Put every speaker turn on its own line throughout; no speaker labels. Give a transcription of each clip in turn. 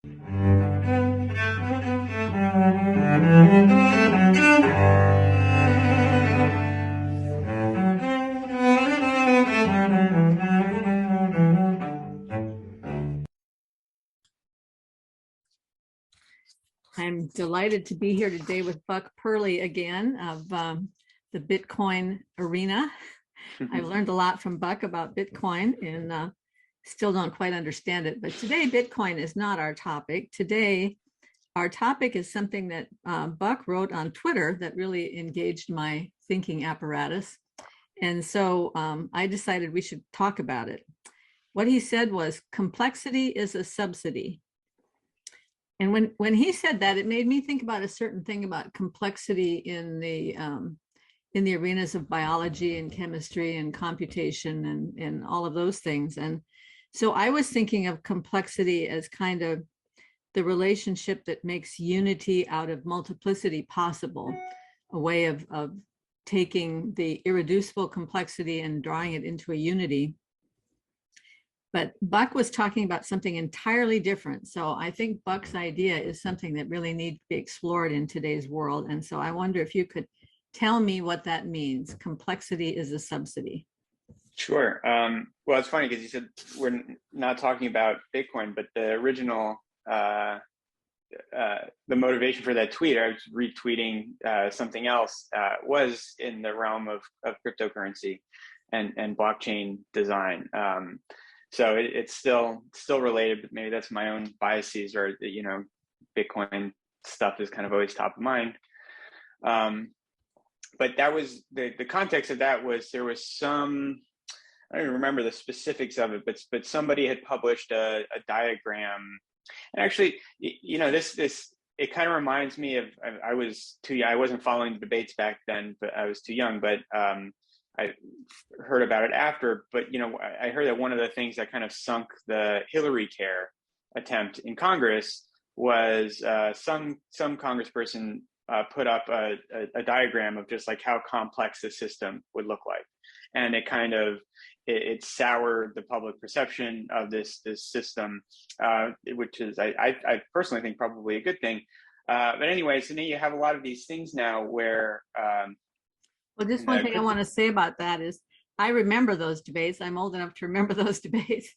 I'm delighted to be here today with Buck Perley again of the Bitcoin arena. I've learned a lot from Buck about Bitcoin and still don't quite understand it. But today, Bitcoin is not our topic. Today, our topic is something that Buck wrote on Twitter that really engaged my thinking apparatus. And so I decided we should talk about it. What he said was, complexity is a subsidy. And when he said that, it made me think about a certain thing about complexity in the arenas of biology and chemistry and computation and all of those things. And so I was thinking of complexity as kind of the relationship that makes unity out of multiplicity possible, a way of taking the irreducible complexity and drawing it into a unity. But Buck was talking about something entirely different. So I think Buck's idea is something that really needs to be explored in today's world. And so I wonder if you could tell me what that means. Complexity is a subsidy.
Sure. Well, it's funny because you said we're not talking about Bitcoin, but the original, the motivation for that tweet, I was retweeting something else, was in the realm of cryptocurrency and blockchain design. So it's still related, but maybe that's my own biases, or Bitcoin stuff is kind of always top of mind. But that was the context of that was there was some, I don't even remember the specifics of it, but somebody had published a diagram, and actually, this it kind of reminds me of, I was too young, I wasn't following the debates back then, but I was too young, but I heard about it after. But I heard that one of the things that kind of sunk the Hillary Care attempt in Congress was some congressperson put up a diagram of just like how complex the system would look like, and it kind of it soured the public perception of this system, which is I personally think probably a good thing. But anyway, so now you have a lot of these things now where
well, just one thing I want to say about that is I remember those debates. I'm old enough to remember those debates.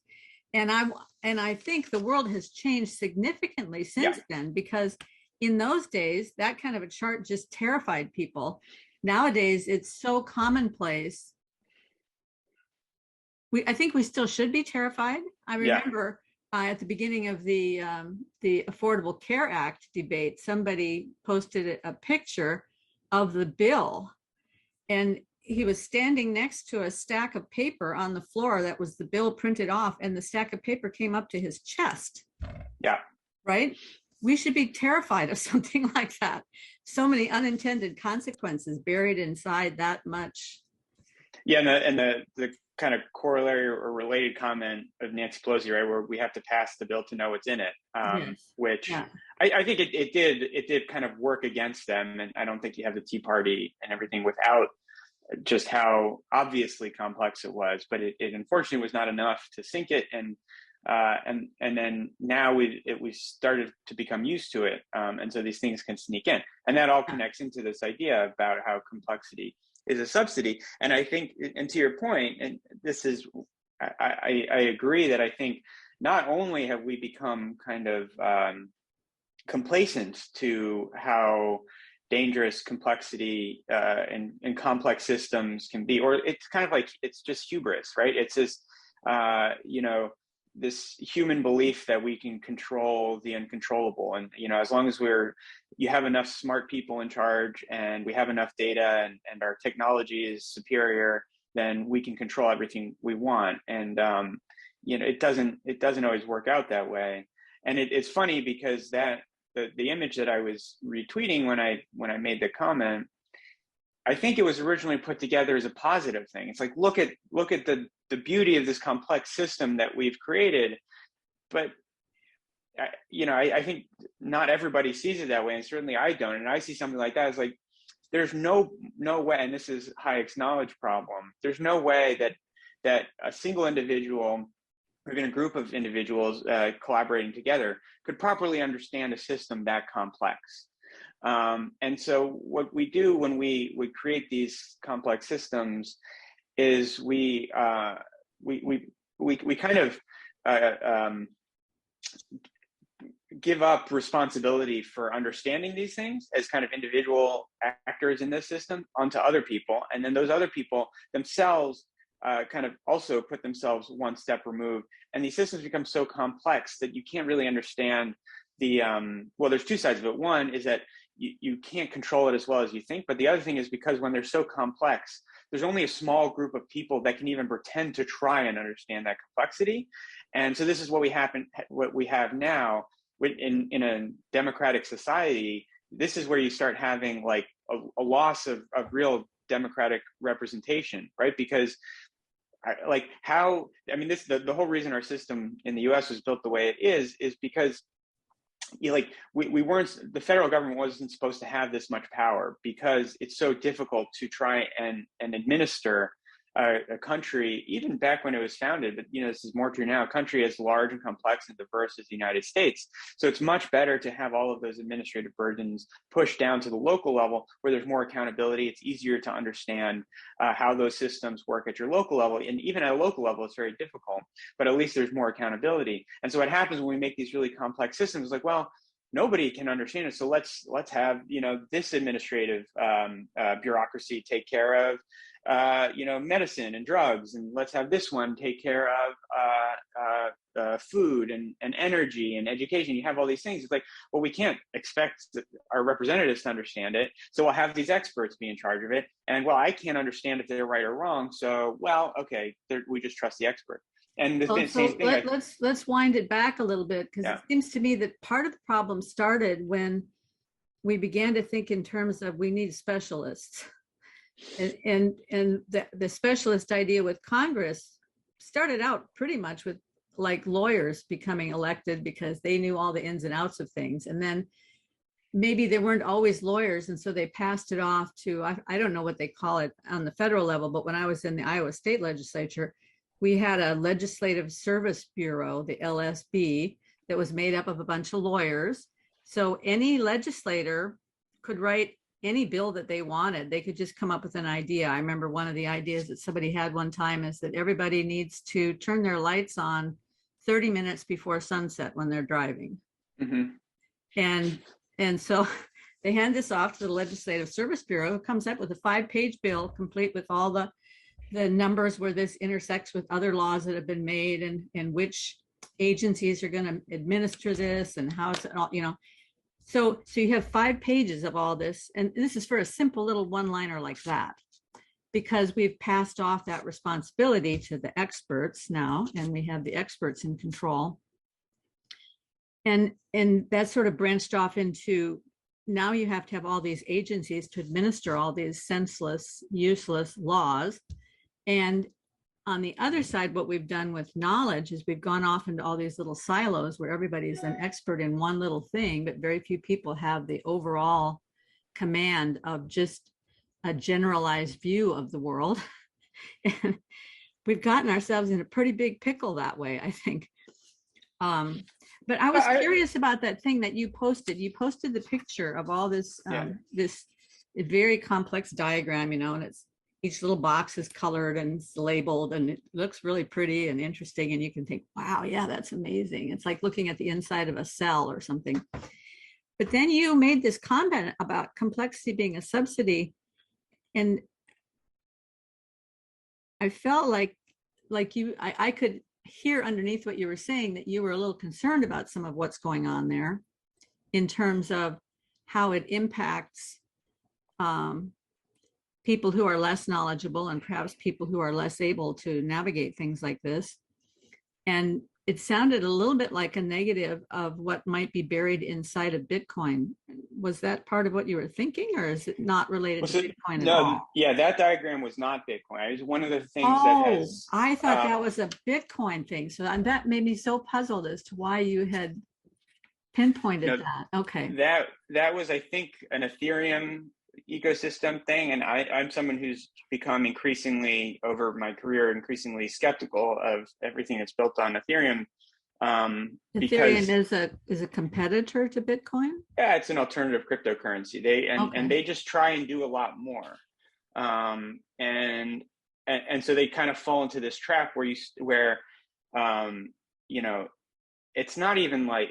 And I think the world has changed significantly since then, because in those days, that kind of a chart just terrified people. Nowadays, it's so commonplace. I think we still should be terrified. I remember at the beginning of the Affordable Care Act debate, somebody posted a picture of the bill, and he was standing next to a stack of paper on the floor that was the bill printed off, and the stack of paper came up to his chest.
Yeah. Right?
We should be terrified of something like that. So many unintended consequences buried inside that much.
Yeah, and the kind of corollary or related comment of Nancy Pelosi, right, where we have to pass the bill to know what's in it, which I think it did kind of work against them, and I don't think you have the Tea Party and everything without just how obviously complex it was, but it unfortunately was not enough to sink it, and then now we started to become used to it, and so these things can sneak in, and that all connects into this idea about how complexity is a subsidy. And I think, and to your point, and this is, I agree that I think not only have we become kind of complacent to how dangerous complexity and complex systems can be, or it's kind of like, it's just hubris, right? It's just, this human belief that we can control the uncontrollable. And, as long as you have enough smart people in charge and we have enough data and our technology is superior, then we can control everything we want. And, it doesn't always work out that way. And it's funny because the image that I was retweeting when I made the comment, I think it was originally put together as a positive thing. It's like, look at the beauty of this complex system that we've created. But I think not everybody sees it that way, and certainly I don't. And I see something like that as like, there's no way, and this is Hayek's knowledge problem. There's no way that a single individual or even a group of individuals collaborating together could properly understand a system that complex. And so what we do when we create these complex systems is we kind of give up responsibility for understanding these things as kind of individual actors in this system onto other people. And then those other people themselves kind of also put themselves one step removed. And these systems become so complex that you can't really understand the, well, there's two sides of it. One is that you can't control it as well as you think. But the other thing is because when they're so complex, there's only a small group of people that can even pretend to try and understand that complexity. And so this is what we have now in a democratic society. This is where you start having like a loss of real democratic representation, right? Because the whole reason our system in the US was built the way it is because we weren't, the federal government wasn't supposed to have this much power because it's so difficult to try and administer a country, even back when it was founded, but this is more true now, a country as large and complex and diverse as the United States. So it's much better to have all of those administrative burdens pushed down to the local level where there's more accountability. It's easier to understand how those systems work at your local level. And even at a local level, it's very difficult, but at least there's more accountability. And so what happens when we make these really complex systems is like, well, nobody can understand it. So let's have, this administrative bureaucracy take care of medicine and drugs, and let's have this one take care of food and energy and education. You have all these things. It's like, well, we can't expect our representatives to understand it, so we'll have these experts be in charge of it. And well, I can't understand if they're right or wrong, so well, okay, we just trust the expert. And the same thing.
Let's wind it back a little bit, because it seems to me that part of the problem started when we began to think in terms of we need specialists. And the specialist idea with Congress started out pretty much with like lawyers becoming elected because they knew all the ins and outs of things. And then maybe they weren't always lawyers. And so they passed it off to, I don't know what they call it on the federal level, but when I was in the Iowa State Legislature, we had a Legislative Service Bureau, the LSB, that was made up of a bunch of lawyers. So any legislator could write any bill that they wanted. They could just come up with an idea. I remember one of the ideas that somebody had one time is that everybody needs to turn their lights on 30 minutes before sunset when they're driving. Mm-hmm. And so they hand this off to the Legislative Service Bureau, who comes up with a 5-page bill complete with all the numbers where this intersects with other laws that have been made and which agencies are going to administer this and how it's all, So you have 5 pages of all this, and this is for a simple little one-liner like that, because we've passed off that responsibility to the experts now, and we have the experts in control. And that sort of branched off into, now you have to have all these agencies to administer all these senseless, useless laws. And on the other side, what we've done with knowledge is we've gone off into all these little silos where everybody's an expert in one little thing, but very few people have the overall command of just a generalized view of the world. And we've gotten ourselves in a pretty big pickle that way, I think. But I was curious about that thing that you posted. You posted the picture of all this, this very complex diagram, and it's, each little box is colored and it's labeled, and it looks really pretty and interesting. And you can think, wow, yeah, that's amazing. It's like looking at the inside of a cell or something. But then you made this comment about complexity being a subsidy. And I felt like I could hear underneath what you were saying that you were a little concerned about some of what's going on there in terms of how it impacts people who are less knowledgeable and perhaps people who are less able to navigate things like this. And it sounded a little bit like a negative of what might be buried inside of Bitcoin. Was that part of what you were thinking, or is it not related to Bitcoin at all?
Yeah, that diagram was not Bitcoin. It was one of the things
I thought that was a Bitcoin thing. So that made me so puzzled as to why you had pinpointed that. Okay.
That was, I think, an Ethereum ecosystem thing, and I'm someone who's become increasingly over my career increasingly skeptical of everything that's built on Ethereum,
Ethereum
because
is a competitor to Bitcoin?
yeah, it's an alternative cryptocurrency. They
Okay.
they just try and do a lot more, and so they kind of fall into this trap where you know, it's not even like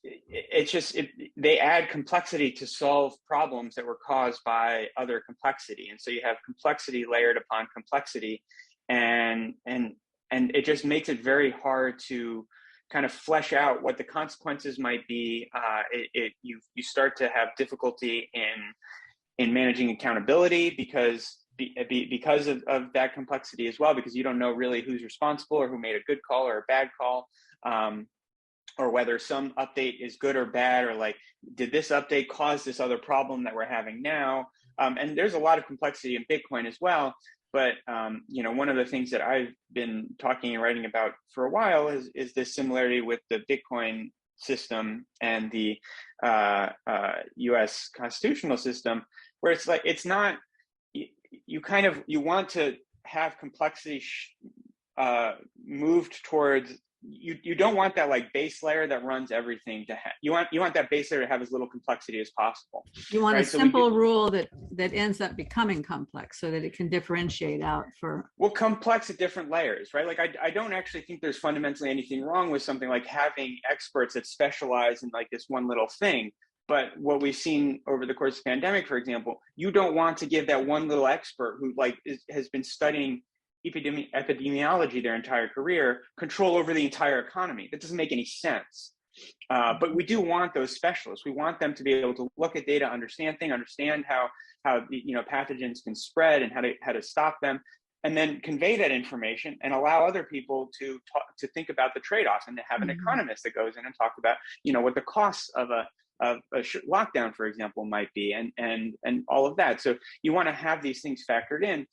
it's just they add complexity to solve problems that were caused by other complexity, and so you have complexity layered upon complexity, and it just makes it very hard to kind of flesh out what the consequences might be. You start to have difficulty in managing accountability because of that complexity as well, because you don't know really who's responsible or who made a good call or a bad call, or whether some update is good or bad, or like, did this update cause this other problem that we're having now? And there's a lot of complexity in Bitcoin as well. But one of the things that I've been talking and writing about for a while is this similarity with the Bitcoin system and the U.S. constitutional system, where it's like, it's not, you want to have complexity moved towards, you don't want that like base layer that runs everything to you want that base layer to have as little complexity as possible.
You want
right?
a simple rule that ends up becoming complex so that it can differentiate out for.
Well, complex at different layers, right? Like I don't actually think there's fundamentally anything wrong with something like having experts that specialize in like this one little thing. But what we've seen over the course of the pandemic, for example, you don't want to give that one little expert who like has been studying epidemiology their entire career control over the entire economy. That doesn't make any sense. But we do want those specialists. We want them to be able to look at data, understand how pathogens can spread and how to stop them, and then convey that information and allow other people to think about the trade-offs, and to have an economist that goes in and talk about what the costs of a lockdown, for example, might be, and all of that. So you want to have these things factored in.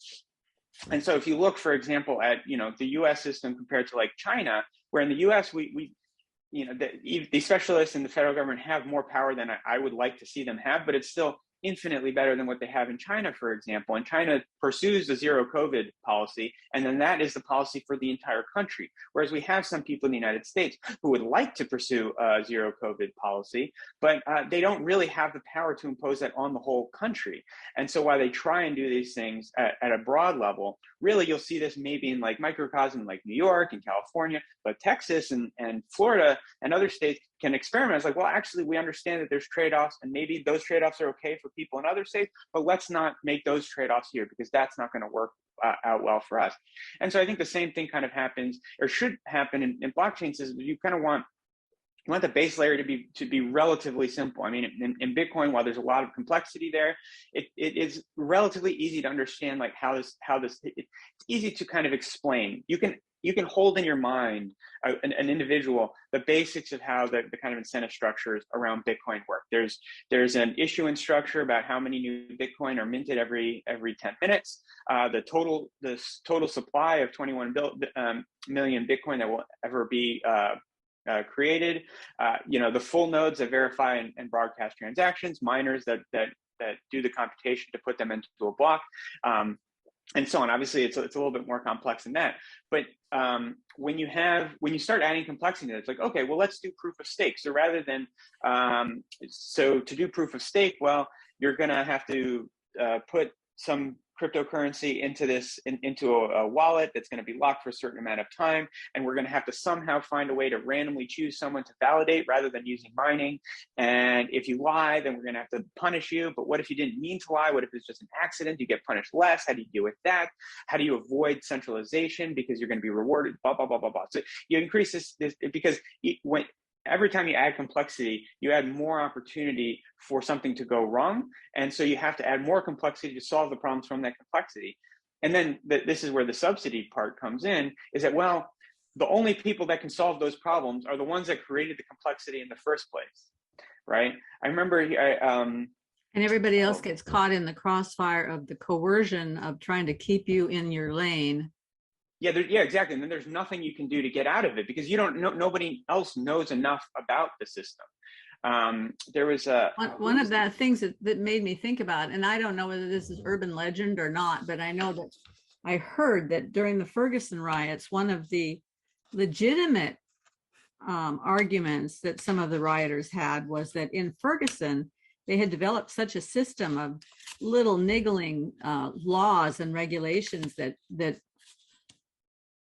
And so if you look, for example, at the U.S. system compared to like China, where in the U.S. the specialists in the federal government have more power than I would like to see them have, but it's still infinitely better than what they have in China, for example. And China pursues the zero COVID policy, and then that is the policy for the entire country. Whereas we have some people in the United States who would like to pursue a zero COVID policy, but they don't really have the power to impose that on the whole country. And so while they try and do these things at a broad level, really you'll see this maybe in like microcosm like New York and California, but Texas and Florida and other states can experiment. It's like, well, actually, we understand that there's trade-offs, and maybe those trade-offs are okay for people in other states, but let's not make those trade-offs here, because that's not going to work out well for us. And so I think the same thing kind of happens, or should happen in blockchain systems. You kind of want the base layer to be relatively simple. I mean, in Bitcoin, while there's a lot of complexity there, it is relatively easy to understand like how this it's easy to kind of explain. You can hold in your mind an individual the basics of how the kind of incentive structures around Bitcoin work. There's an issuance structure about how many new Bitcoin are minted every 10 minutes. The total supply of 21 million Bitcoin that will ever be created. The full nodes that verify and broadcast transactions, miners that do the computation to put them into a block. And so on. Obviously, it's a little bit more complex than that. But when you start adding complexity, it's like, okay, well, let's do proof of stake. So rather than to do proof of stake, well, you're going to have to put some cryptocurrency into a wallet that's going to be locked for a certain amount of time, and we're going to have to somehow find a way to randomly choose someone to validate rather than using mining. And if you lie, then we're going to have to punish you. But what if you didn't mean to lie? What if it's just an accident? You get punished less. How do you deal with that? How do you avoid centralization because you're going to be rewarded? Blah blah blah blah blah. So you increase this because every time you add complexity, you add more opportunity for something to go wrong. And so you have to add more complexity to solve the problems from that complexity. And then this is where the subsidy part comes in, is that, well, the only people that can solve those problems are the ones that created the complexity in the first place, right? I remember and
everybody else gets caught in the crossfire of the coercion of trying to keep you in your lane.
Yeah, exactly. And then there's nothing you can do to get out of it because nobody else knows enough about the system. There was a
one of the things that made me think about, and I don't know whether this is urban legend or not, but I know that I heard that during the Ferguson riots, one of the legitimate arguments that some of the rioters had was that in Ferguson, they had developed such a system of little niggling laws and regulations that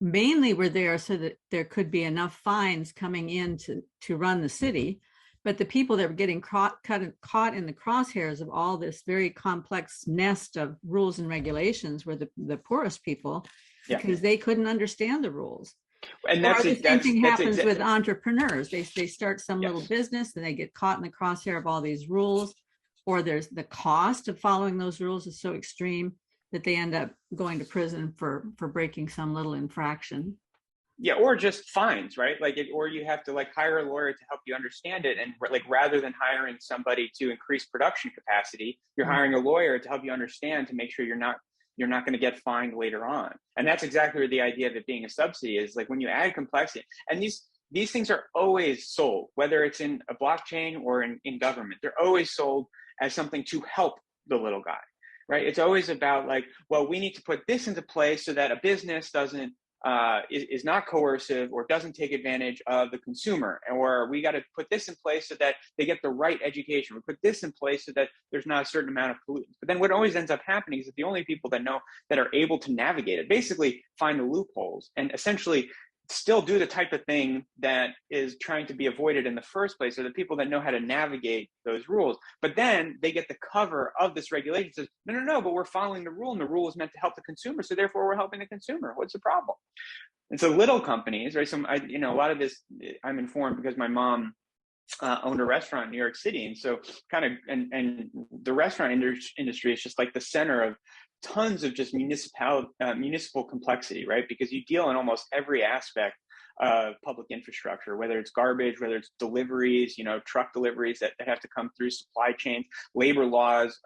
mainly were there so that there could be enough fines coming in to run the city. But the people that were getting caught in the crosshairs of all this very complex nest of rules and regulations were the poorest people, because they couldn't understand the rules. And the same thing happens with entrepreneurs. They start some little business and they get caught in the crosshair of all these rules, or there's the cost of following those rules is so extreme that they end up going to prison for breaking some little infraction.
Yeah, or just fines, right? Or you have to hire a lawyer to help you understand it, and rather than hiring somebody to increase production capacity, you're hiring a lawyer to help you understand, to make sure you're not going to get fined later on. And that's exactly where the idea of it being a subsidy is. When you add complexity, and these things are always sold, whether it's in a blockchain or in government, they're always sold as something to help the little guy, right? It's always about well, we need to put this into place so that a business doesn't is not coercive or doesn't take advantage of the consumer, or we got to put this in place so that they get the right education. We put this in place so that there's not a certain amount of pollutants. But then what always ends up happening is that the only people that are able to navigate it, basically find the loopholes and essentially still do the type of thing that is trying to be avoided in the first place, are the people that know how to navigate those rules. But then they get the cover of this regulation that says, no, but we're following the rule, and the rule is meant to help the consumer, so therefore we're helping the consumer. What's the problem? And so little companies, right? A lot of this I'm informed because my mom owned a restaurant in New York City, and so and the restaurant industry is just the center of tons of just municipal complexity, right? Because you deal in almost every aspect of public infrastructure, whether it's garbage, whether it's deliveries, truck deliveries that have to come through supply chains, labor laws,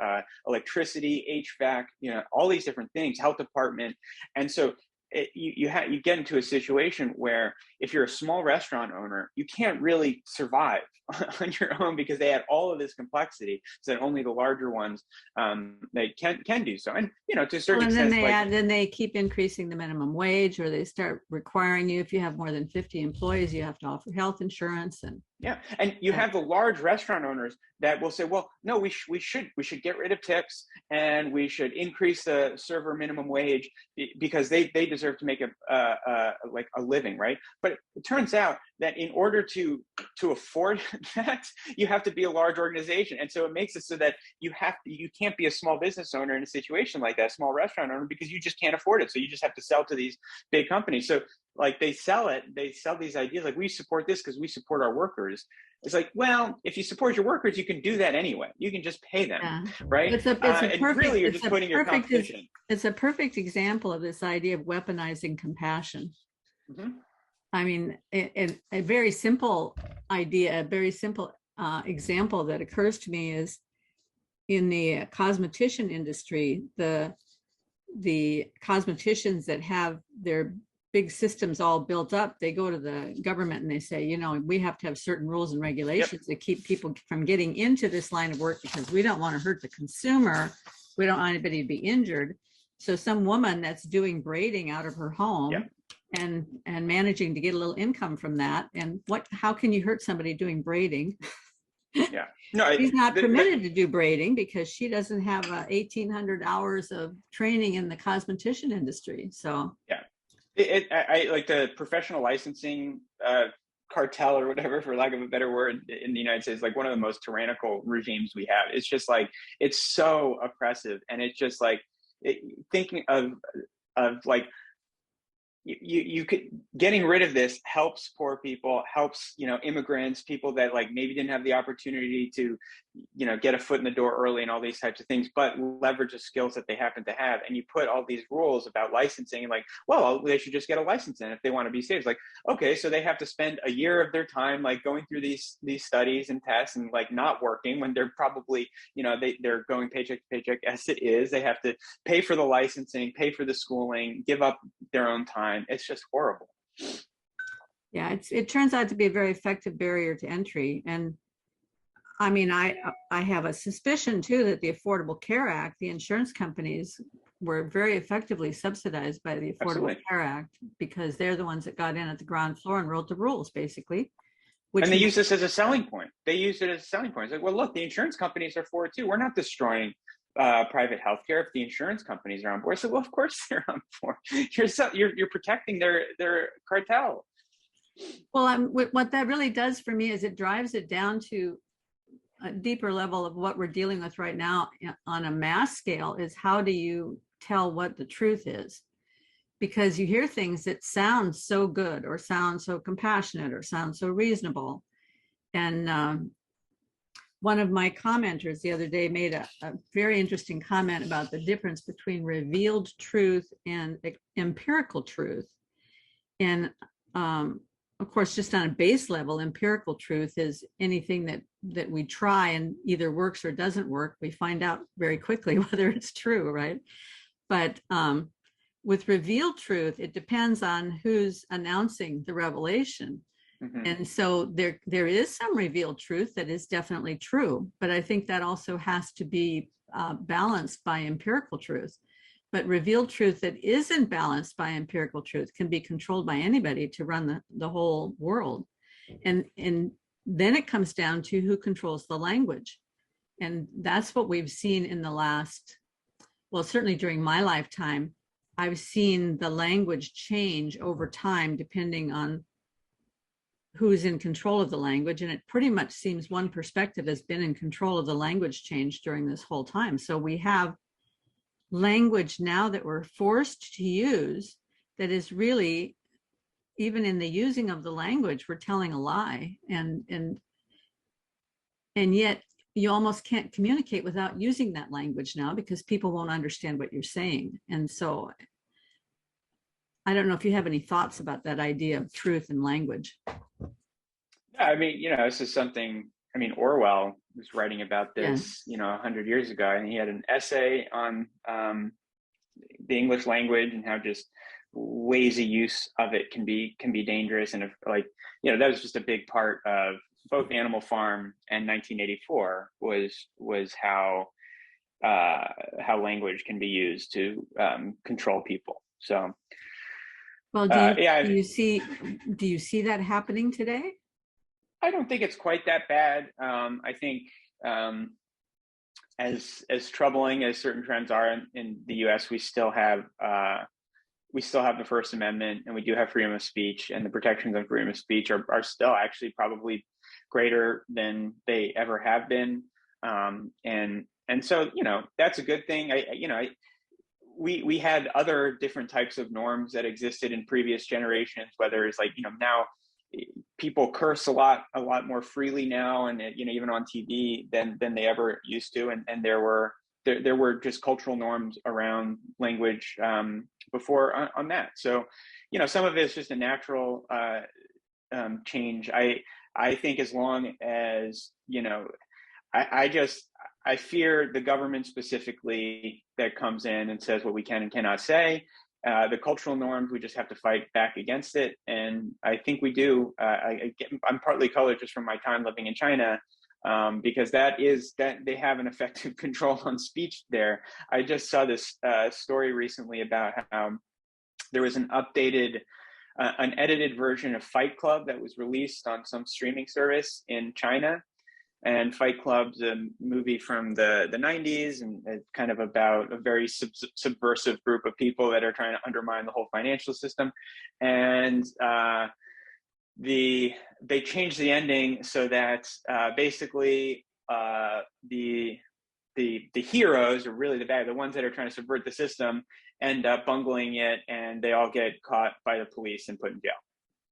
electricity, HVAC, all these different things, health department. And so you get into a situation where if you're a small restaurant owner, you can't really survive on your own, because they add all of this complexity so that only the larger ones they can do so. And to a certain extent,
then they keep increasing the minimum wage, or they start requiring you, if you have more than 50 employees, you have to offer health insurance. And
you have the large restaurant owners that will say, well, no, we should get rid of tips, and we should increase the server minimum wage because they deserve to make a living, right? But it turns out that in order to afford that, you have to be a large organization. And so it makes it so that you can't be a small business owner in a situation like that, small restaurant owner, because you just can't afford it. So you just have to sell to these big companies. So they sell these ideas we support this because we support our workers. It's well, if you support your workers, you can do that anyway. You can just pay them, right? You're just putting your competition.
It's a perfect example of this idea of weaponizing compassion.
Mm-hmm.
I mean, a very simple idea, a very simple example that occurs to me is in the cosmetician industry, the cosmeticians that have their big systems all built up, they go to the government and they say, we have to have certain rules and regulations that keep people from getting into this line of work because we don't want to hurt the consumer. We don't want anybody to be injured. So some woman that's doing braiding out of her home and managing to get a little income from that, and how can you hurt somebody doing braiding? She's not permitted to do braiding because she doesn't have 1,800 hours of training in the cosmetician industry. So
I like the professional licensing cartel or whatever, for lack of a better word, in the United States, one of the most tyrannical regimes we have. It's just it's so oppressive, and it's just thinking of you could, getting rid of this helps poor people, helps immigrants, people that maybe didn't have the opportunity to get a foot in the door early and all these types of things, but leverage the skills that they happen to have. And you put all these rules about licensing, and well, they should just get a license in if they want to be safe. It's okay, so they have to spend a year of their time going through these studies and tests and not working when they're probably they're going paycheck to paycheck as it is. They have to pay for the licensing, pay for the schooling, give up their own time. It's just horrible.
Yeah, it turns out to be a very effective barrier to entry. And I mean, I have a suspicion too that the Affordable Care Act, the insurance companies were very effectively subsidized by the Affordable
Absolutely.
Care Act because they're the ones that got in at the ground floor and wrote the rules, basically. Which
And they use this as a selling point. They use it as a selling point. It's like, well, look, the insurance companies are for it too. We're not destroying private healthcare if the insurance companies are on board. So, well, of course they're on board. You're protecting their cartel.
well, what that really does for me is it drives it down to a deeper level of what we're dealing with right now on a mass scale. Is how do you tell what the truth is? Because you hear things that sound so good or sound so compassionate or sound so reasonable. And one of my commenters the other day made a very interesting comment about the difference between revealed truth and empirical truth. And of course, just on a base level, empirical truth is anything that we try and either works or doesn't work. We find out very quickly whether it's true, right? But with revealed truth, it depends on who's announcing the revelation.
Mm-hmm.
And so there is some revealed truth that is definitely true, but I think that also has to be balanced by empirical truth. But revealed truth that isn't balanced by empirical truth can be controlled by anybody to run the whole world. And then it comes down to who controls the language. And that's what we've seen in the last, well, certainly during my lifetime, I've seen the language change over time depending on who's in control of the language. And it pretty much seems one perspective has been in control of the language change during this whole time. So we have language now that we're forced to use that is really, even in the using of the language, we're telling a lie. And yet you almost can't communicate without using that language now because people won't understand what you're saying. And so I don't know if you have any thoughts about that idea of truth and language.
Yeah, I mean, this is something, I mean, Orwell was writing about this, 100 years ago, and he had an essay on the English language and how just lazy use of it can be dangerous. And if, that was just a big part of both Animal Farm and 1984 was how language can be used to control people. So,
well, do you see that happening today?
I don't think it's quite that bad. I think as troubling as certain trends are in the U.S., we still have the First Amendment, and we do have freedom of speech, and the protections of freedom of speech are still actually probably greater than they ever have been. And so that's a good thing. We had other different types of norms that existed in previous generations, whether it's now people curse a lot more freely now, and even on TV than they ever used to, and there were just cultural norms around language before on that. So some of it is just a natural change. I think as long as I fear the government specifically that comes in and says what we can and cannot say. The cultural norms, we just have to fight back against it. And I think we do. I'm partly colored just from my time living in China, because that they have an effective control on speech there. I just saw this story recently about how there was an edited version of Fight Club that was released on some streaming service in China. And Fight Club's a movie from the 90s, and it's kind of about a very subversive group of people that are trying to undermine the whole financial system. And they changed the ending so that basically the heroes, or really the ones that are trying to subvert the system, end up bungling it, and they all get caught by the police and put in jail,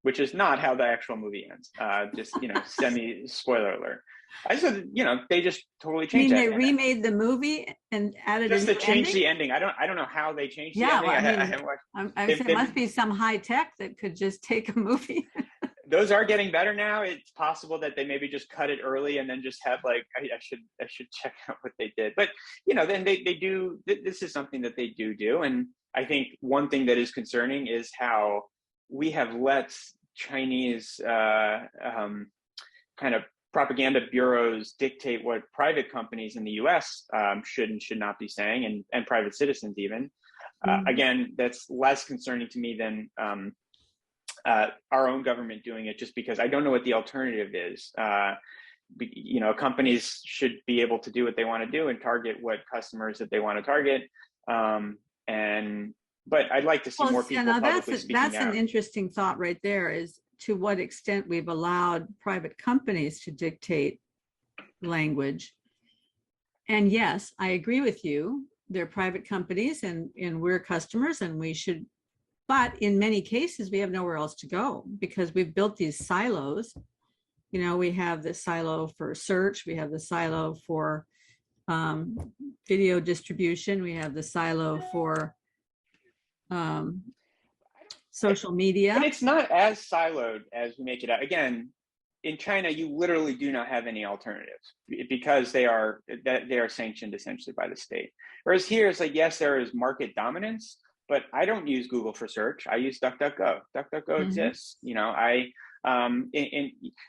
which is not how the actual movie ends. Just semi spoiler alert. I said, they just totally changed that.
They remade the movie and added
just to change
ending?
the ending. I don't know how they changed the ending.
Well, I said, it must be some high tech that could just take a movie.
Those are getting better now. It's possible that they maybe just cut it early and then just have I should check out what they did. But then they do. This is something that they do. And I think one thing that is concerning is how we have let Chinese kind of propaganda bureaus dictate what private companies in the US should and should not be saying, and private citizens even. Again, that's less concerning to me than our own government doing it, just because I don't know what the alternative is. Companies should be able to do what they want to do and target what customers that they want to target. But I'd like to see more people publicly speaking out.
That's an interesting thought right there, is to what extent we've allowed private companies to dictate language. And yes, I agree with you. They're private companies and we're customers, and we should, but in many cases we have nowhere else to go because we've built these silos. We have the silo for search, we have the silo for video distribution, we have the silo for social media.
But it's not as siloed as we make it out. Again, in China, you literally do not have any alternatives because they are sanctioned essentially by the state. Whereas here, it's like, yes, there is market dominance, but I don't use Google for search. I use DuckDuckGo. DuckDuckGo exists.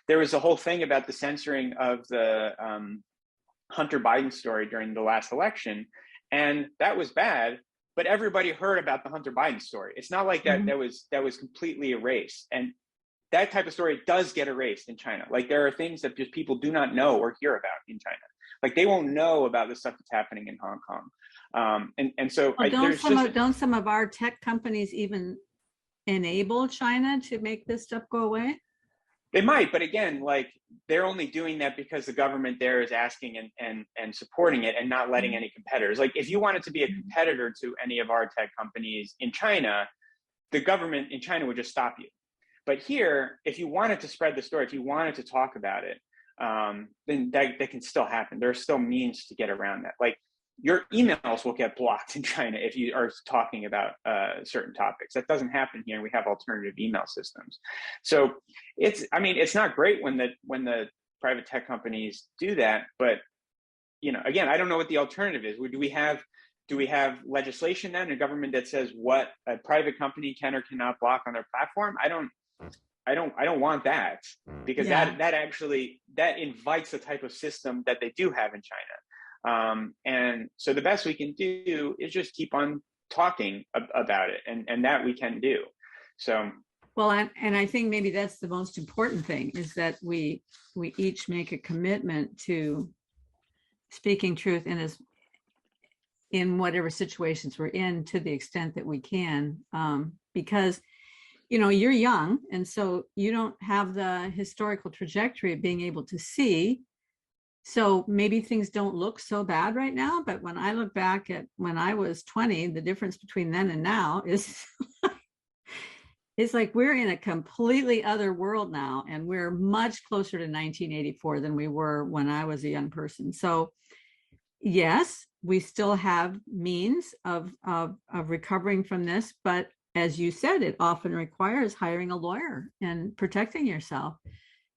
There was a whole thing about the censoring of the Hunter Biden story during the last election, and that was bad. But everybody heard about the Hunter Biden story. It's not like that that was completely erased. And that type of story does get erased in China. Like, there are things that just people do not know or hear about in China. Like, they won't know about the stuff that's happening in Hong Kong. So
don't some of our tech companies even enable China to make this stuff go away?
They might, but again, like, they're only doing that because the government there is asking and supporting it and not letting any competitors. Like, if you wanted to be a competitor to any of our tech companies in China, the government in China would just stop you. But here, if you wanted to spread the story, if you wanted to talk about it, then that can still happen. There are still means to get around that. Like, your emails will get blocked in China if you are talking about certain topics. That doesn't happen here. We have alternative email systems. So it's not great when the private tech companies do that. But again, I don't know what the alternative is. Do we have legislation then, a government that says what a private company can or cannot block on their platform? I don't want that, because that invites the type of system that they do have in China. And so the best we can do is just keep on talking about it, and that we can do. So,
well, and I think maybe that's the most important thing, is that we each make a commitment to speaking truth in whatever situations we're in, to the extent that we can, because you're young, and so you don't have the historical trajectory of being able to see. So maybe things don't look so bad right now, but when I look back at when I was 20, the difference between then and now is it's like we're in a completely other world now, and we're much closer to 1984 than we were when I was a young person. So yes, we still have means of recovering from this, but as you said, it often requires hiring a lawyer and protecting yourself.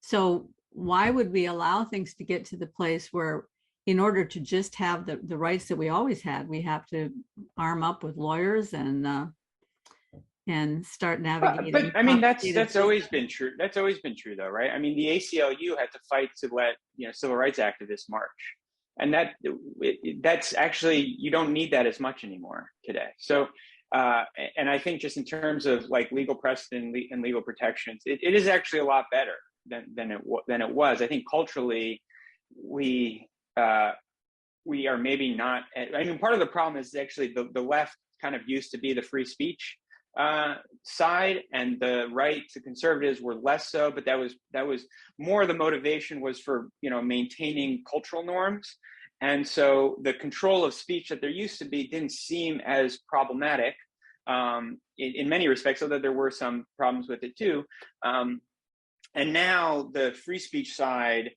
So why would we allow things to get to the place where, in order to just have the rights that we always had, we have to arm up with lawyers and start navigating?
But I mean, that's always been true. That's always been true, though, right? I mean, the ACLU had to fight to let civil rights activists march, and that's actually, you don't need that as much anymore today. So, and I think just in terms of like legal precedent and legal protections, it is actually a lot better than it was. I think culturally, we are maybe not. I mean, part of the problem is actually the left kind of used to be the free speech side, and the right to conservatives were less so. But that was more, the motivation was for maintaining cultural norms, and so the control of speech that there used to be didn't seem as problematic in many respects, although there were some problems with it too. And now the free speech side,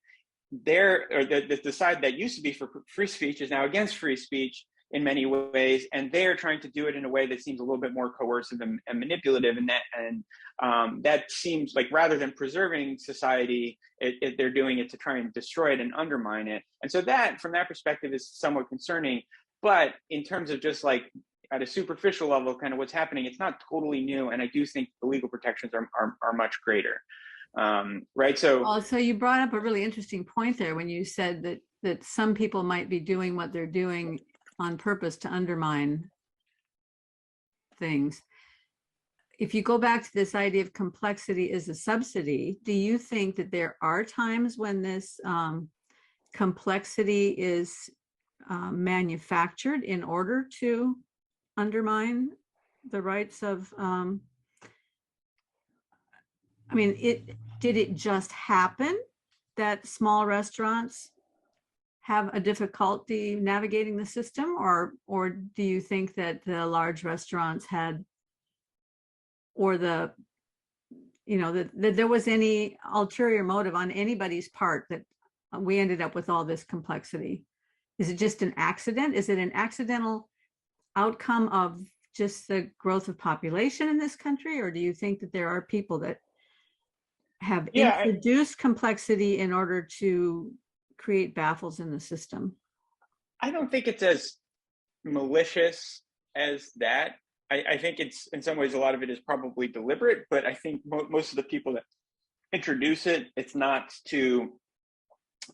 the side that used to be for free speech is now against free speech in many ways, and they're trying to do it in a way that seems a little bit more coercive and manipulative. And that seems like, rather than preserving society, they're doing it to try and destroy it and undermine it. And so that, from that perspective, is somewhat concerning. But in terms of just like at a superficial level, kind of what's happening, it's not totally new. And I do think the legal protections are much greater. Right. So
Also, you brought up a really interesting point there when you said that some people might be doing what they're doing on purpose to undermine things. If you go back to this idea of complexity is a subsidy, do you think that there are times when this complexity is manufactured in order to undermine the rights of, I mean, did it just happen that small restaurants have a difficulty navigating the system, or do you think that the large restaurants had, or that there was any ulterior motive on anybody's part that we ended up with all this complexity? Is it just an accident? Is it an accidental outcome of just the growth of population in this country? Or do you think that there are people that have introduced complexity in order to create baffles in the system?
I don't think it's as malicious as that. I think it's, in some ways, a lot of it is probably deliberate, but I think most of the people that introduce it, it's not to,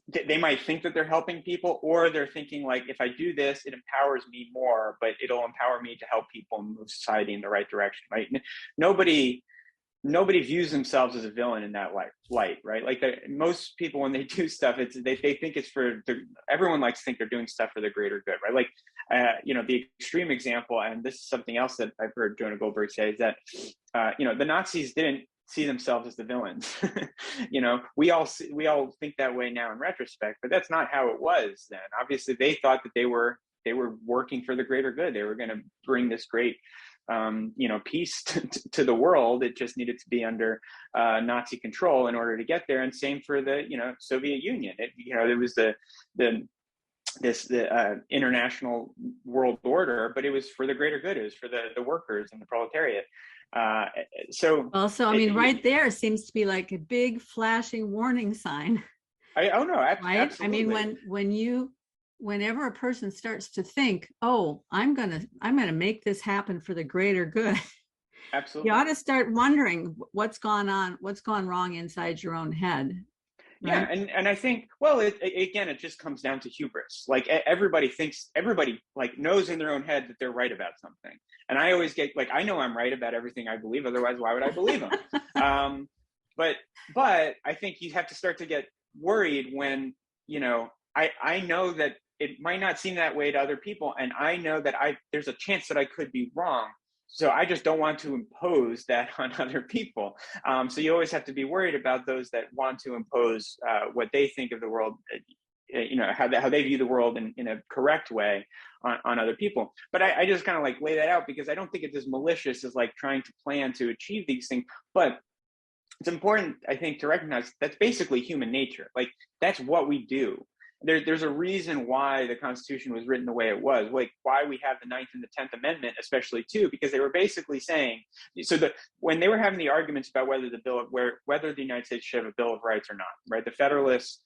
they might think that they're helping people, or they're thinking like, if I do this, it empowers me more, but it'll empower me to help people move society in the right direction, right? Nobody views themselves as a villain in that light, right? Like most people, when they do stuff, they think it's everyone likes to think they're doing stuff for the greater good, right? Like, the extreme example, and this is something else that I've heard Jonah Goldberg say, is that, the Nazis didn't see themselves as the villains. We all think that way now in retrospect, but that's not how it was then. Obviously, they thought that they were working for the greater good. They were going to bring this great peace to the world. It just needed to be under Nazi control in order to get there. And same for the Soviet Union. There was the international world order, but it was for the greater good. It was for the workers and the proletariat.
Right there seems to be like a big flashing warning sign.
Right?
Absolutely. I mean, whenever a person starts to think, oh, I'm gonna make this happen for the greater good,
absolutely,
you ought to start wondering what's gone wrong inside your own head.
Right? Yeah, and I think, well, it just comes down to hubris. Like everybody like knows in their own head that they're right about something, and I always get like, I know I'm right about everything I believe. Otherwise, why would I believe them? But I think you have to start to get worried when I know that it might not seem that way to other people, and I know that there's a chance that I could be wrong. So I just don't want to impose that on other people. So you always have to be worried about those that want to impose what they think of the world, how they view the world in a correct way on other people. But I just kind of like lay that out because I don't think it's as malicious as like trying to plan to achieve these things. But it's important, I think, to recognize that's basically human nature. Like that's what we do. There's a reason why the Constitution was written the way it was, like why we have the 9th and the 10th Amendment, especially too, because they were basically saying, so that when they were having the arguments about whether the United States should have a Bill of Rights or not, right? The Federalists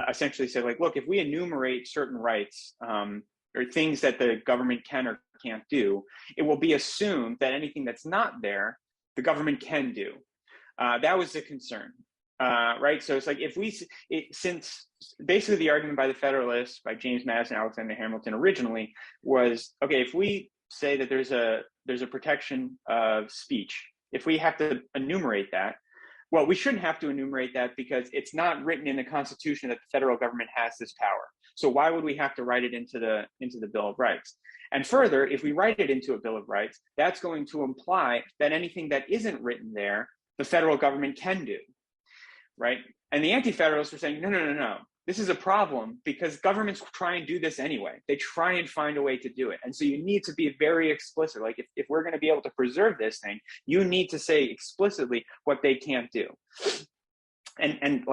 essentially said, like, look, if we enumerate certain rights or things that the government can or can't do, it will be assumed that anything that's not there, the government can do. That was the concern. Right. So it's like since basically the argument by the Federalists, by James Madison, Alexander Hamilton originally was, okay, if we say that there's a protection of speech, if we have to enumerate that, well, we shouldn't have to enumerate that because it's not written in the Constitution that the federal government has this power. So why would we have to write it into the Bill of Rights? And further, if we write it into a Bill of Rights, that's going to imply that anything that isn't written there, the federal government can do. Right. And the anti-federalists were saying, no. This is a problem because governments try and do this anyway. They try and find a way to do it. And so you need to be very explicit. Like if we're going to be able to preserve this thing, you need to say explicitly what they can't do. And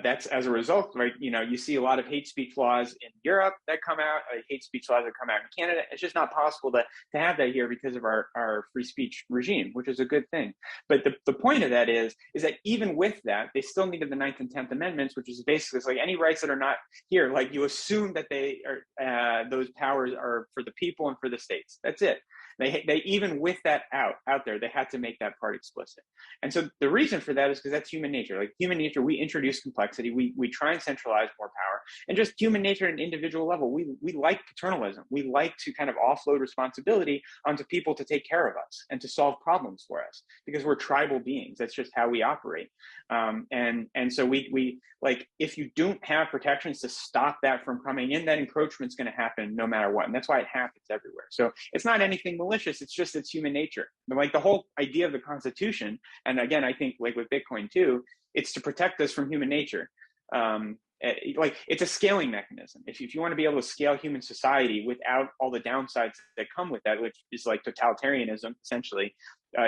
that's as a result, right? You see a lot of hate speech laws in Europe that come out, hate speech laws that come out in Canada. It's just not possible to have that here because of our free speech regime, which is a good thing. But the point of that is that even with that, they still needed the 9th and 10th Amendments, which is basically, it's like any rights that are not here, like you assume that they are, those powers are for the people and for the states. That's it. They even with that out there, they had to make that part explicit. And so the reason for that is because that's human nature. Like human nature, we introduce complexity. We try and centralize more power, and just human nature at an individual level. We like paternalism. We like to kind of offload responsibility onto people to take care of us and to solve problems for us, because we're tribal beings. That's just how we operate. And so we like, if you don't have protections to stop that from coming in, that encroachment's going to happen no matter what. And that's why it happens everywhere. So it's not anything malicious. It's human nature. But like the whole idea of the Constitution, and again, I think like with Bitcoin too, it's to protect us from human nature. Like it's a scaling mechanism. If you want to be able to scale human society without all the downsides that come with that, which is like totalitarianism, essentially,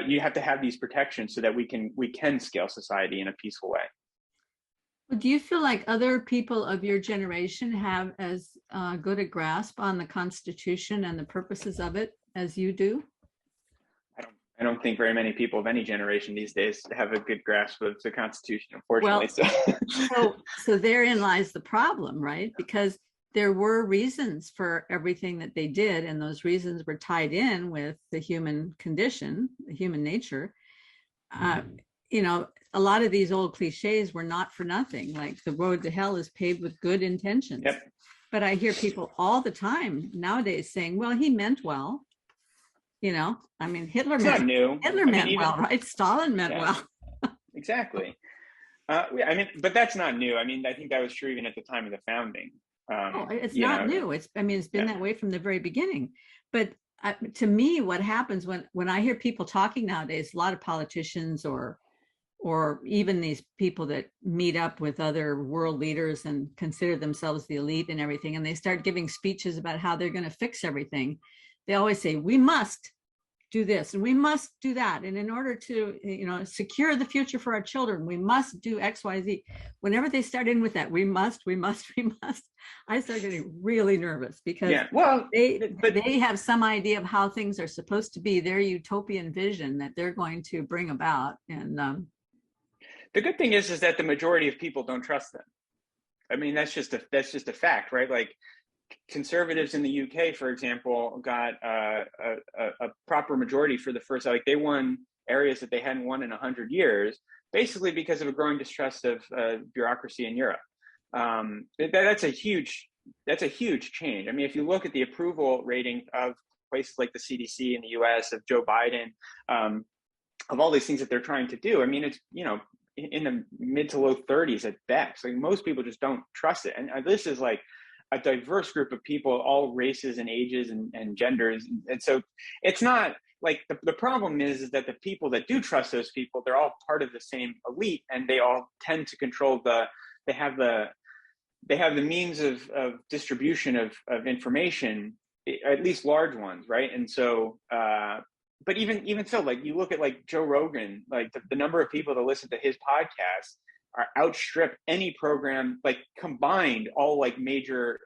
you have to have these protections so that we can scale society in a peaceful way.
Well, do you feel like other people of your generation have as good a grasp on the Constitution and the purposes of it as you do?
I don't think very many people of any generation these days have a good grasp of the Constitution, unfortunately.
Well, so therein lies the problem, right? Because there were reasons for everything that they did, and those reasons were tied in with the human condition, the human nature. You know, a lot of these old cliches were not for nothing. Like the road to hell is paved with good intentions.
Yep.
But I hear people all the time nowadays saying, well, he meant well. You know, I mean, Hitler meant well, right? Stalin meant well.
Exactly. I mean, but that's not new. I mean, I think that was true even at the time of the founding.
It's not new. It's been that way from the very beginning. But to me, what happens when I hear people talking nowadays, a lot of politicians or even these people that meet up with other world leaders and consider themselves the elite and everything, and they start giving speeches about how they're going to fix everything, they always say, we must do this and we must do that. And in order to, secure the future for our children, we must do X, Y, Z. Whenever they start in with that, we must, I start getting really nervous because they have some idea of how things are supposed to be, their utopian vision that they're going to bring about. And
the good thing is that the majority of people don't trust them. I mean, that's just a fact, right? Like, conservatives in the UK, for example, got a proper majority for the first, like they won areas that they hadn't won in 100 years, basically because of a growing distrust of bureaucracy in Europe. That's a huge change. I mean, if you look at the approval rating of places like the CDC in the US, of Joe Biden, of all these things that they're trying to do, I mean, it's, in the mid to low 30s at best. Like most people just don't trust it. And this is like a diverse group of people, all races and ages and genders. And so it's not like the problem is that the people that do trust those people, they're all part of the same elite, and they all tend to control they have the means of distribution of information, at least large ones, right? And so, but even so, like you look at like Joe Rogan, like the number of people that listen to his podcast outstrip any program, like combined, all like major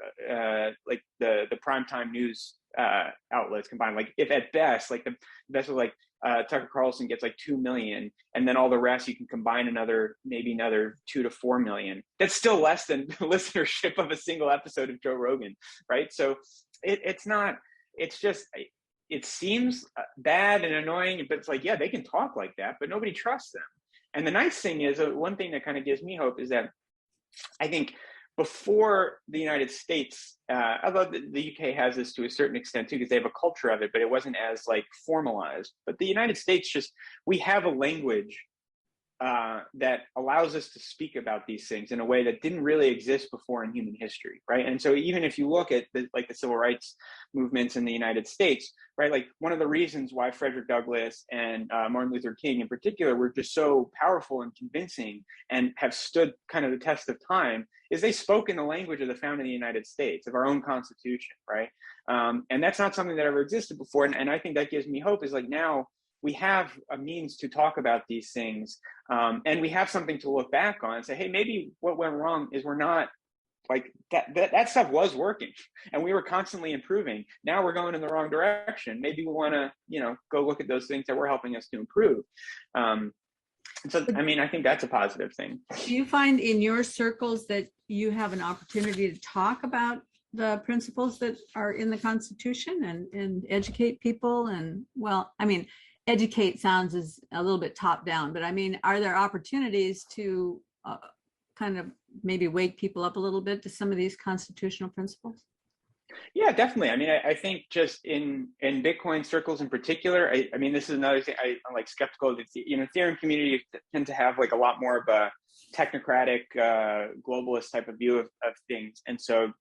like the primetime news outlets combined. Like if at best, like the best of like Tucker Carlson gets like 2 million, and then all the rest you can combine maybe another 2 to 4 million. That's still less than the listenership of a single episode of Joe Rogan, right? So it's not. It's just. It seems bad and annoying, but it's like, yeah, they can talk like that, but nobody trusts them. And the nice thing is, one thing that kind of gives me hope is that I think before the United States, although the UK has this to a certain extent too, because they have a culture of it, but it wasn't as like formalized. But the United States we have a language that allows us to speak about these things in a way that didn't really exist before in human history, right? And so even if you look at the civil rights movements in the United States, right, like one of the reasons why Frederick Douglass and Martin Luther King in particular were just so powerful and convincing and have stood kind of the test of time is they spoke in the language of the founding of the United States, of our own Constitution, right? And that's not something that ever existed before. And I think that gives me hope, is like now we have a means to talk about these things, and we have something to look back on and say, hey, maybe what went wrong is we're not like that stuff was working and we were constantly improving. Now we're going in the wrong direction. Maybe we want to, go look at those things that were helping us to improve. So, I mean, I think that's a positive thing.
Do you find in your circles that you have an opportunity to talk about the principles that are in the Constitution and educate people? And well, I mean, educate sounds is a little bit top down, but I mean, are there opportunities to kind of maybe wake people up a little bit to some of these constitutional principles?
Yeah, definitely. I mean, I think just in Bitcoin circles in particular, I mean, this is another thing I'm like skeptical of. Ethereum community tend to have like a lot more of a technocratic, globalist type of view of things. And so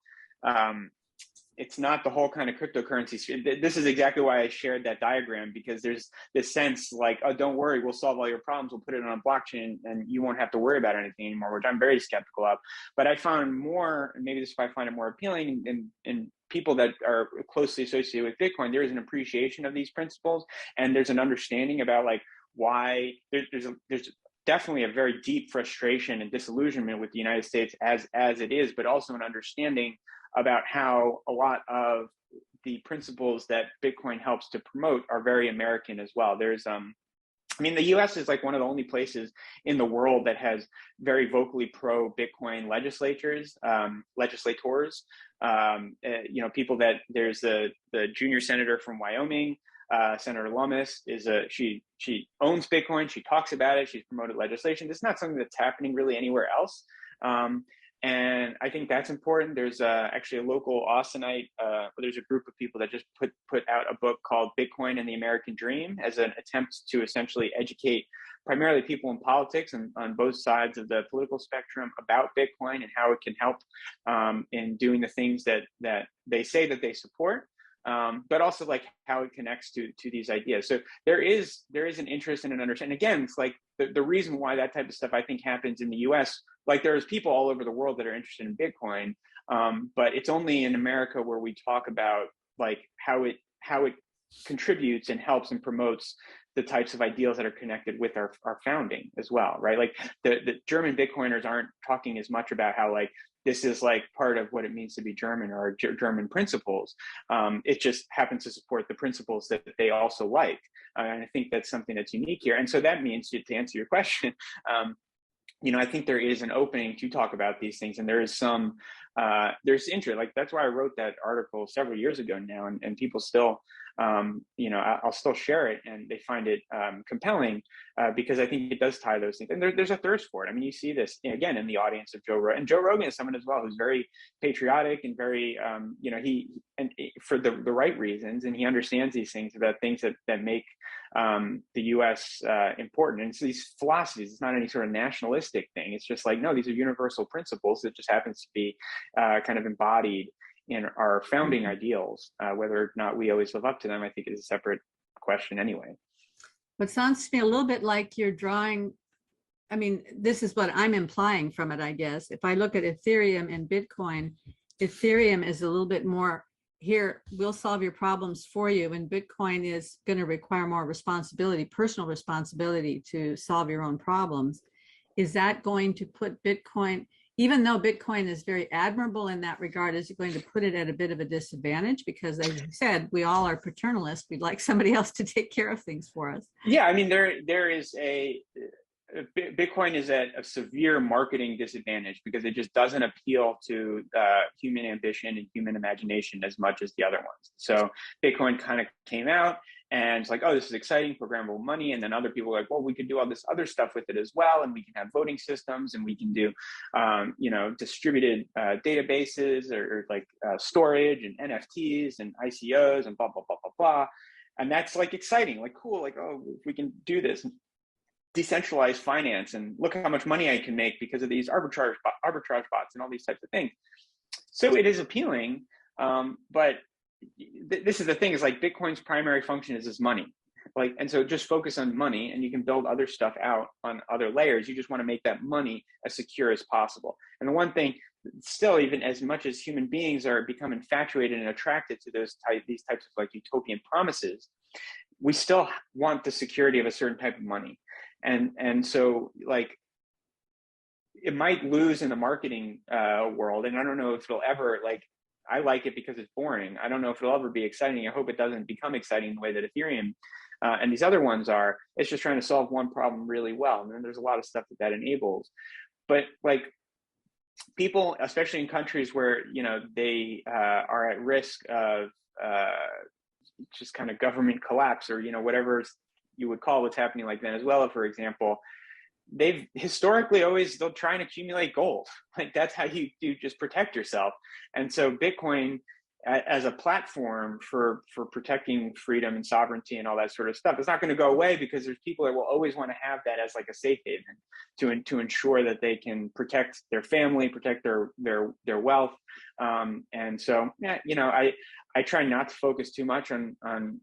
it's not the whole kind of cryptocurrency. This is exactly why I shared that diagram, because there's this sense like, oh, don't worry, we'll solve all your problems. We'll put it on a blockchain and you won't have to worry about anything anymore, which I'm very skeptical of. But I found more, and maybe this is why I find it more appealing in people that are closely associated with Bitcoin, there is an appreciation of these principles. And there's an understanding about like why there's definitely a very deep frustration and disillusionment with the United States as it is, but also an understanding about how a lot of the principles that Bitcoin helps to promote are very American as well. There's, I mean, the US is like one of the only places in the world that has very vocally pro-Bitcoin legislators. People that there's the junior senator from Wyoming, Senator Lummis she owns Bitcoin. She talks about it. She's promoted legislation. This is not something that's happening really anywhere else. And I think that's important. There's actually a local Austinite, there's a group of people that just put out a book called Bitcoin and the American Dream as an attempt to essentially educate primarily people in politics and on both sides of the political spectrum about Bitcoin and how it can help in doing the things that they say that they support. But also like how it connects to these ideas. So there is an interest and an understanding. Again, it's like the reason why that type of stuff I think happens in the US, like there's people all over the world that are interested in Bitcoin, but it's only in America where we talk about like how it contributes and helps and promotes the types of ideals that are connected with our founding as well, right? Like the German Bitcoiners aren't talking as much about how like this is like part of what it means to be German or German principles. It just happens to support the principles that they also like. And I think that's something that's unique here. And so that means, to answer your question, I think there is an opening to talk about these things, and there is there's interest. Like that's why I wrote that article several years ago now, and people still, I'll still share it, and they find it compelling because I think it does tie those things. And there's a thirst for it. I mean, you see this again in the audience of Joe Rogan, and Joe Rogan is someone as well who's very patriotic and very, for the right reasons, and he understands these things about things that make the U.S. important. And so these philosophies, it's not any sort of nationalistic thing. It's just like, no, these are universal principles that just happens to be kind of embodied in our founding ideals. Whether or not we always live up to them, I think is a separate question anyway.
What sounds to me a little bit like you're drawing, I mean, this is what I'm implying from it, I guess. If I look at Ethereum and Bitcoin, Ethereum is a little bit more, here, we'll solve your problems for you. And Bitcoin is going to require more responsibility, personal responsibility to solve your own problems. Is that going to put Bitcoin, even though Bitcoin is very admirable in that regard, is it going to put it at a bit of a disadvantage? Because as you said, we all are paternalists. We'd like somebody else to take care of things for us.
Yeah, I mean, there is Bitcoin is at a severe marketing disadvantage because it just doesn't appeal to human ambition and human imagination as much as the other ones. So Bitcoin kind of came out and it's like, oh, this is exciting, programmable money. And then other people are like, well, we could do all this other stuff with it as well. And we can have voting systems and we can do, distributed databases or like storage and NFTs and ICOs and blah, blah, blah, blah, blah. And that's like exciting, like cool, like, oh, we can do this. Decentralized finance, and look how much money I can make because of these arbitrage bots and all these types of things. So it is appealing, but this is the thing: is like Bitcoin's primary function is money, like, and so just focus on money, and you can build other stuff out on other layers. You just want to make that money as secure as possible. And the one thing, still, even as much as human beings are become infatuated and attracted to these types of like utopian promises, we still want the security of a certain type of money. And so like it might lose in the marketing world, and I don't know if it'll ever, like, I like it because it's boring. I don't know if it'll ever be exciting. I hope it doesn't become exciting the way that Ethereum and these other ones are. It's just trying to solve one problem really well, and then there's a lot of stuff that enables. But like people, especially in countries where, you know, they are at risk of just kind of government collapse, or, you know, whatever you would call what's happening like Venezuela, for example, they've historically always, they'll try and accumulate gold. Like that's how you just protect yourself. And so Bitcoin as a platform for protecting freedom and sovereignty and all that sort of stuff, it's not going to go away, because there's people that will always want to have that as like a safe haven to ensure that they can protect their family, protect their wealth. And so, yeah, you know, I try not to focus too much on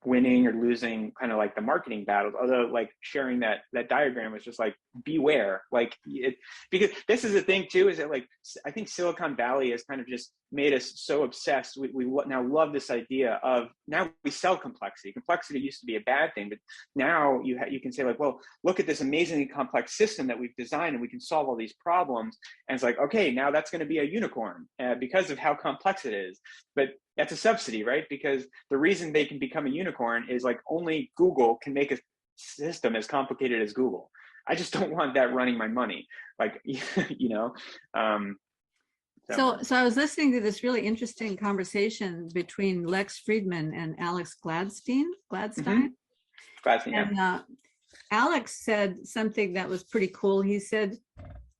winning or losing kind of like the marketing battles, although like sharing that diagram was just like, beware, like because this is the thing too, is that like I think Silicon Valley has kind of just made us so obsessed. We now love this idea of, now we sell complexity. Complexity used to be a bad thing, but now you can say like, well, look at this amazingly complex system that we've designed and we can solve all these problems. And it's like, okay, now that's going to be a unicorn because of how complex it is. But that's a subsidy, right? Because the reason they can become a unicorn is like only Google can make a system as complicated as Google. I just don't want that running my money, like, you know.
So I was listening to this really interesting conversation between Lex Friedman and Alex Gladstein.
Gladstein,
and
yeah.
Alex said something that was pretty cool. He said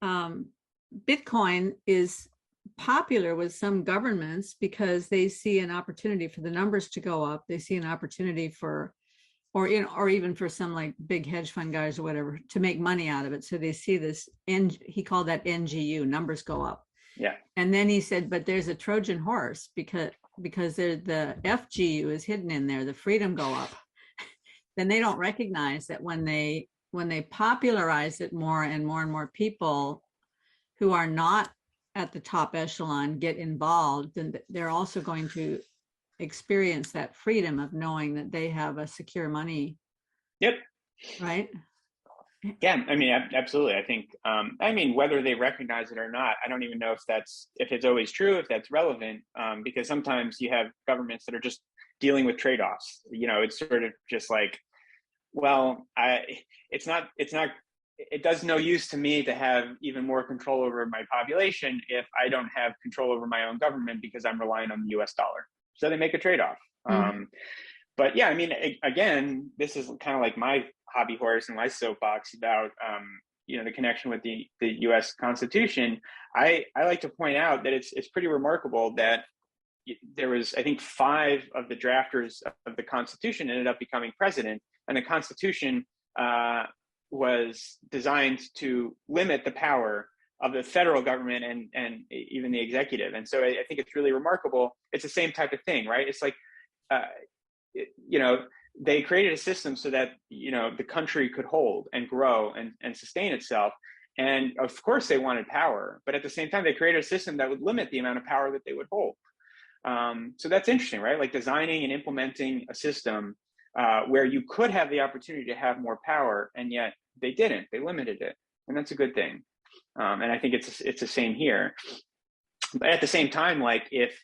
Bitcoin is popular with some governments because they see an opportunity for the numbers to go up. They see an opportunity for, or even for some like big hedge fund guys or whatever, to make money out of it. So they see this, he called that NGU, numbers go up.
Yeah.
And then he said, but there's a Trojan horse because the FGU is hidden in there, the freedom go up. Then they don't recognize that when they popularize it more and more and more people who are not at the top echelon get involved, then they're also going to experience that freedom of knowing that they have a secure money.
Yep.
Right.
Yeah, I mean, absolutely. I think, I mean, whether they recognize it or not, I don't even know if it's always true, if that's relevant, because sometimes you have governments that are just dealing with trade-offs. You know, it's sort of just like, well, it does no use to me to have even more control over my population if I don't have control over my own government because I'm relying on the US dollar. So they make a trade-off. Mm-hmm. But yeah, I mean, again, this is kind of like my hobby horse and my soapbox about, you know, the connection with the US Constitution. I like to point out that it's pretty remarkable that there was, I think, 5 of the drafters of the Constitution ended up becoming president, and the Constitution was designed to limit the power of the federal government and even the executive. And so I think it's really remarkable. It's the same type of thing, right? It's like, you know, they created a system so that, you know, the country could hold and grow and sustain itself. And of course they wanted power, but at the same time, they created a system that would limit the amount of power that they would hold. So that's interesting, right? Like designing and implementing a system where you could have the opportunity to have more power, and yet they didn't. They limited it, and that's a good thing. And I think it's the same here. But at the same time, like if,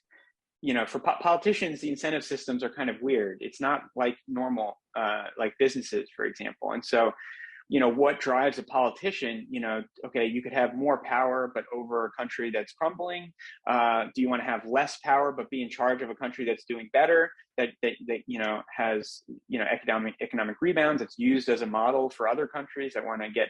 you know, for politicians, the incentive systems are kind of weird. It's not like normal, like businesses, for example. And so, you know, what drives a politician? You know, okay, you could have more power, but over a country that's crumbling. Do you want to have less power, but be in charge of a country that's doing better, that you know has, you know, economic rebounds? It's used as a model for other countries that want to get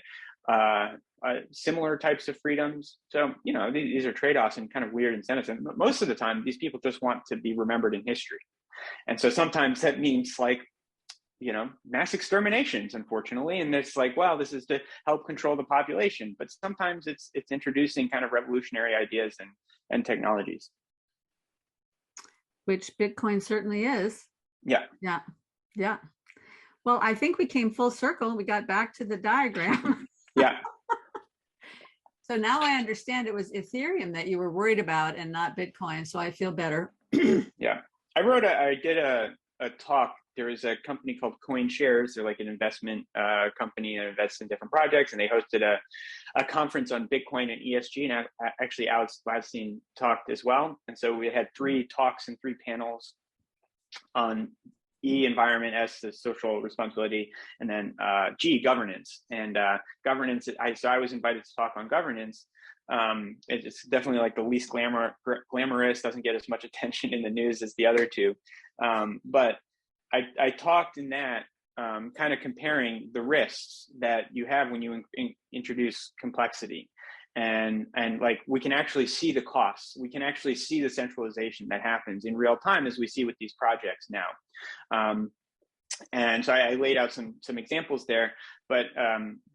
similar types of freedoms. So, you know, these are trade-offs and kind of weird incentives. And most of the time, these people just want to be remembered in history. And so sometimes that means like, you know, mass exterminations, unfortunately. And it's like, well, this is to help control the population. But sometimes it's introducing kind of revolutionary ideas and technologies.
Which Bitcoin certainly is.
Yeah.
Yeah. Yeah. Well, I think we came full circle. We got back to the diagram.
Yeah.
So now I understand it was Ethereum that you were worried about and not Bitcoin. So I feel better.
Yeah. I did a talk. There was a company called CoinShares. They're like an investment company that invests in different projects. And they hosted a conference on Bitcoin and ESG. And actually Alex Gladstein talked as well. And so we had 3 talks and 3 panels on E, environment, S, the social responsibility, and then G, governance. And governance, so I was invited to talk on governance. It's definitely like the least glamorous, doesn't get as much attention in the news as the other two. But I talked in that kind of comparing the risks that you have when you introduce complexity. And like we can actually see the costs. We can actually see the centralization that happens in real time, as we see with these projects now. And so I laid out some examples there. But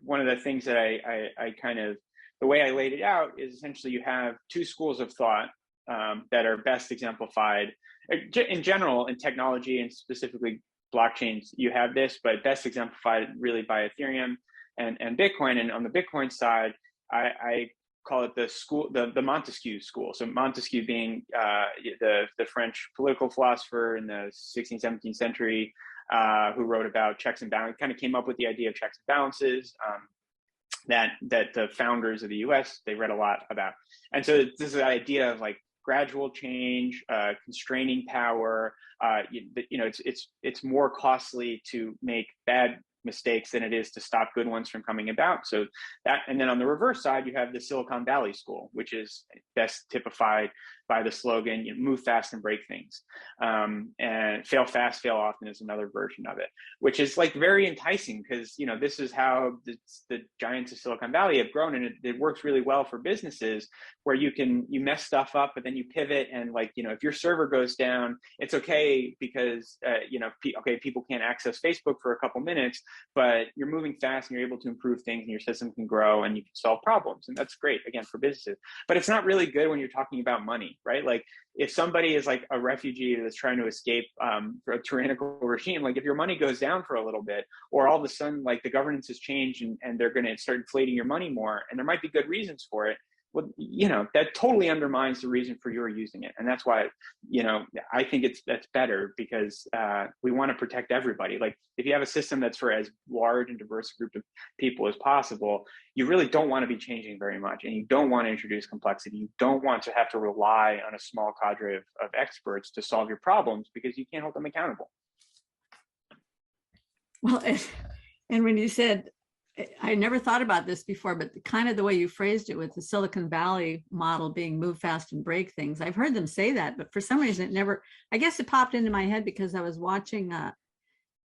one of the things that I kind of, the way I laid it out is essentially you have two schools of thought that are best exemplified in general in technology, and specifically blockchains. You have this, but best exemplified really by Ethereum and Bitcoin. And on the Bitcoin side, I call it the Montesquieu school. So Montesquieu being the French political philosopher in the 16th, 17th century, who wrote about checks and balances, kind of came up with the idea of checks and balances that the founders of the US, they read a lot about. And so this is the idea of like gradual change, constraining power. It's more costly to make bad mistakes than it is to stop good ones from coming about. So that, and then on the reverse side, you have the Silicon Valley school, which is best typified by the slogan, move fast and break things. And fail fast, fail often is another version of it, which is like very enticing because, this is how the giants of Silicon Valley have grown. And it works really well for businesses where you mess stuff up, but then you pivot. And like, if your server goes down, it's okay because, people can't access Facebook for a couple minutes, but you're moving fast and you're able to improve things and your system can grow and you can solve problems. And that's great, again, for businesses. But it's not really good when you're talking about money, right? Like if somebody is like a refugee that's trying to escape for a tyrannical regime, like if your money goes down for a little bit, or all of a sudden like the governance has changed and they're going to start inflating your money more, and there might be good reasons for it, well, that totally undermines the reason for your using it. And that's why, I think that's better because we want to protect everybody. Like if you have a system that's for as large and diverse a group of people as possible, you really don't want to be changing very much, and you don't want to introduce complexity. You don't want to have to rely on a small cadre of experts to solve your problems because you can't hold them accountable.
Well, and when you said, I never thought about this before, but kind of the way you phrased it with the Silicon Valley model being move fast and break things. I've heard them say that, but for some reason I guess it popped into my head because I was watching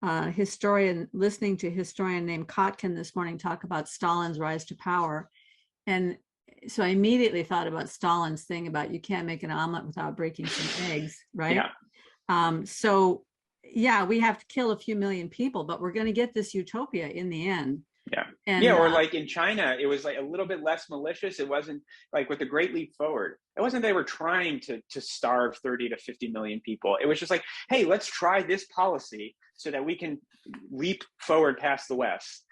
listening to a historian named Kotkin this morning talk about Stalin's rise to power. And so I immediately thought about Stalin's thing about you can't make an omelet without breaking some eggs, right? Yeah. So yeah, we have to kill a few million people, but we're going to get this utopia in the end.
Yeah. And, or like in China, it was like a little bit less malicious. It wasn't like with the Great Leap Forward. It wasn't they were trying to starve 30 to 50 million people. It was just like, hey, let's try this policy so that we can leap forward past the West.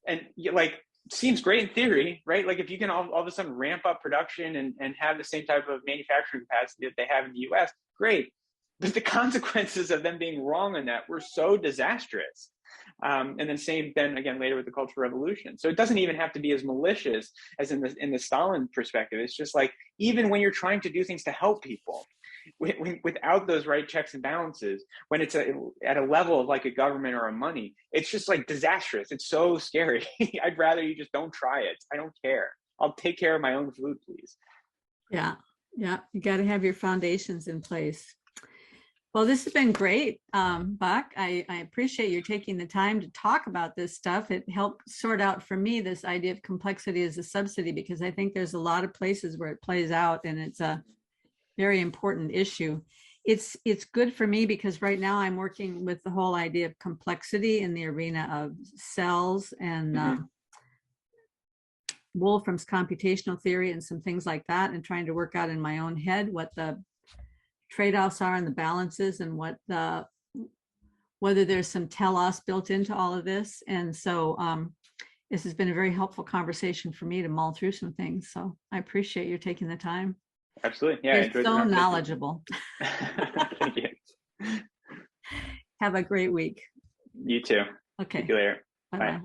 And like, seems great in theory, right? Like if you can all of a sudden ramp up production and have the same type of manufacturing capacity that they have in the US, great. But the consequences of them being wrong on that were so disastrous. And then again later with the Cultural Revolution. So it doesn't even have to be as malicious as in the Stalin perspective. It's just like even when you're trying to do things to help people, without those right checks and balances, when it's at a level of like a government or a money, it's just like disastrous. It's so scary. I'd rather you just don't try it. I don't care. I'll take care of my own food, please.
Yeah. You got to have your foundations in place. Well, this has been great, Buck. I appreciate you taking the time to talk about this stuff. It helped sort out for me this idea of complexity as a subsidy, because I think there's a lot of places where it plays out and it's a very important issue. It's good for me because right now I'm working with the whole idea of complexity in the arena of cells and Wolfram's computational theory and some things like that, and trying to work out in my own head what the trade-offs are and the balances and whether there's some telos built into all of this. And so this has been a very helpful conversation for me to mull through some things. So I appreciate you taking the time.
Absolutely. Yeah.
You're so knowledgeable.
Thank you.
Have a great week.
You too.
Okay.
See you later.
Bye-bye. Bye.